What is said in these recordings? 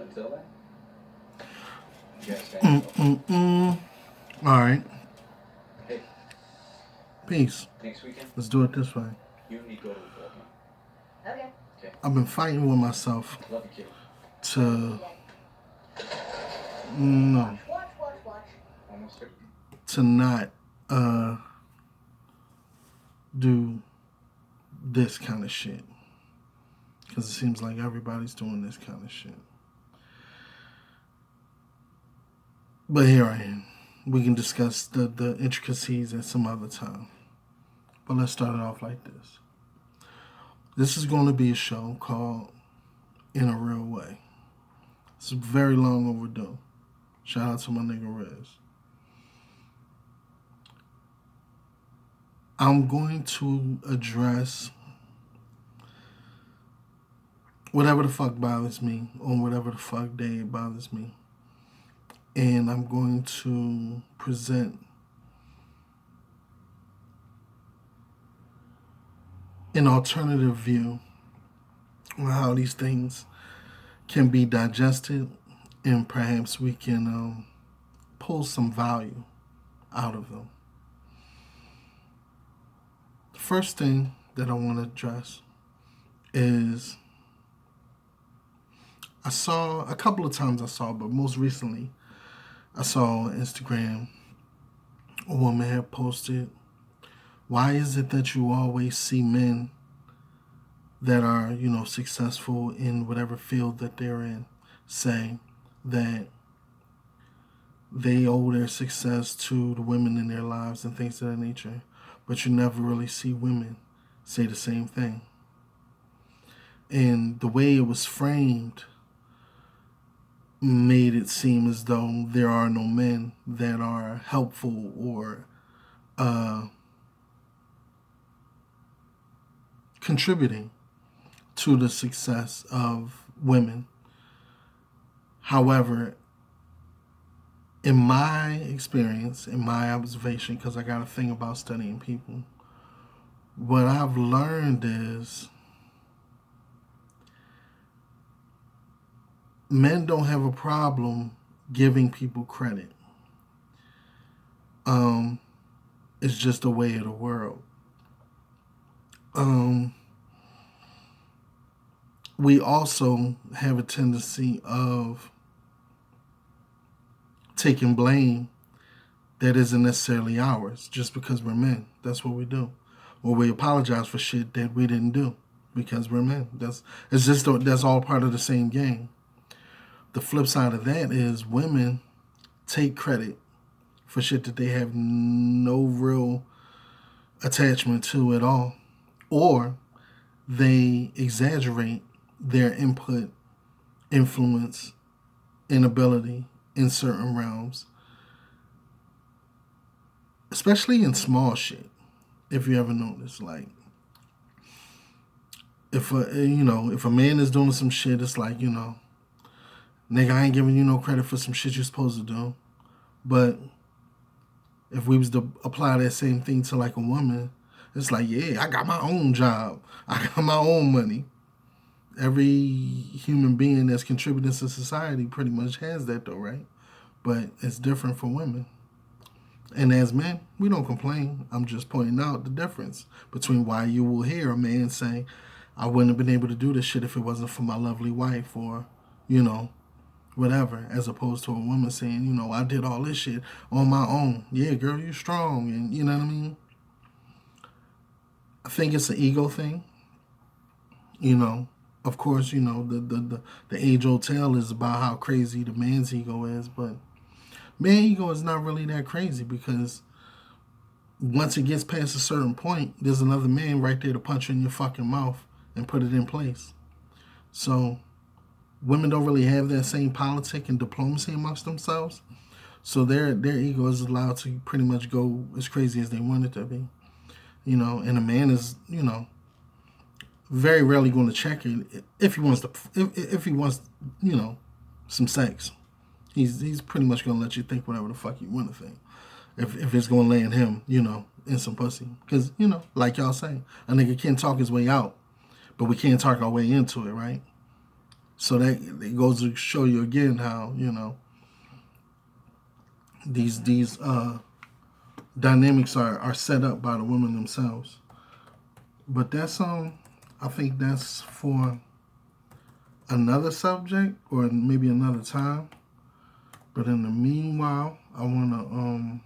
until then, you guys stand All right. Hey, Peace. next weekend, Let's do it this way. you and me go to the ball game. Okay. I've been fighting with myself Love you, kid. to no Watch. Almost there. to not do this kind of shit, because it seems like everybody's doing this kind of shit. But here I am. We can discuss the intricacies at some other time. But let's start it off like this. This is going to be a show called In a Real Way. It's very long overdue. Shout out to my nigga Riz. I'm going to address whatever the fuck bothers me on whatever the fuck day it bothers me. And I'm going to present an alternative view on how these things can be digested, and perhaps we can pull some value out of them. The first thing that I want to address is I saw a couple of times, but most recently I saw on Instagram a woman had posted, "Why is it that you always see men that are, successful in whatever field that they're in say that they owe their success to the women in their lives and things of that nature, but you never really see women say the same thing?" And the way it was framed made it seem as though there are no men that are helpful or contributing to the success of women. However, in my experience, in my observation, because I got a thing about studying people, what I've learned is men don't have a problem giving people credit. It's just a way of the world. We also have a tendency of taking blame that isn't necessarily ours just because we're men. That's what we do. Or we apologize for shit that we didn't do because we're men. That's all part of the same game. The flip side of that is women take credit for shit that they have no real attachment to at all, or they exaggerate their input, influence, and ability in certain realms, especially in small shit. If you ever notice, like if a man is doing some shit, it's like, nigga, I ain't giving you no credit for some shit you're supposed to do. But if we was to apply that same thing to like a woman, it's like, yeah, I got my own job. I got my own money. Every human being that's contributing to society pretty much has that though, right? But it's different for women. And as men, we don't complain. I'm just pointing out the difference between why you will hear a man say, I wouldn't have been able to do this shit if it wasn't for my lovely wife, or, whatever, as opposed to a woman saying, I did all this shit on my own. Yeah, girl, you strong, and you know what I mean? I think it's an ego thing. Of course, the age-old tale is about how crazy the man's ego is, but man's ego is not really that crazy, because once it gets past a certain point, there's another man right there to punch you in your fucking mouth and put it in place. So women don't really have that same politic and diplomacy amongst themselves. So their ego is allowed to pretty much go as crazy as they want it to be. And a man is, very rarely going to check it if he wants some sex. He's pretty much going to let you think whatever the fuck you want to think. If it's going to land him, in some pussy. Because, like y'all say, a nigga can't talk his way out, but we can't talk our way into it, right? So that it goes to show you again how, you know, these dynamics are set up by the women themselves. But that's I think that's for another subject or maybe another time. But in the meanwhile, I wanna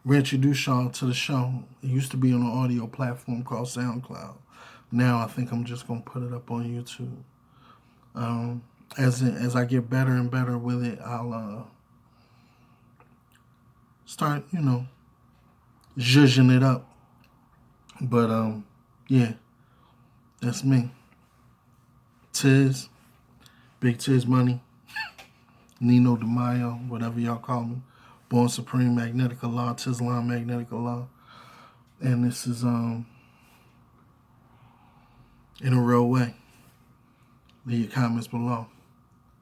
reintroduce y'all to the show. It used to be on an audio platform called SoundCloud. Now I think I'm just gonna put it up on YouTube. As I get better and better with it, I'll start, you know, zhuzhing it up. But yeah, that's me. Tiz, Big Tiz Money, Nino DeMaio, whatever y'all call me. Born Supreme, Magnetic Allah, Tizlan Magnetic Allah. And this is In a Real Way. Leave your comments below.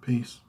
Peace.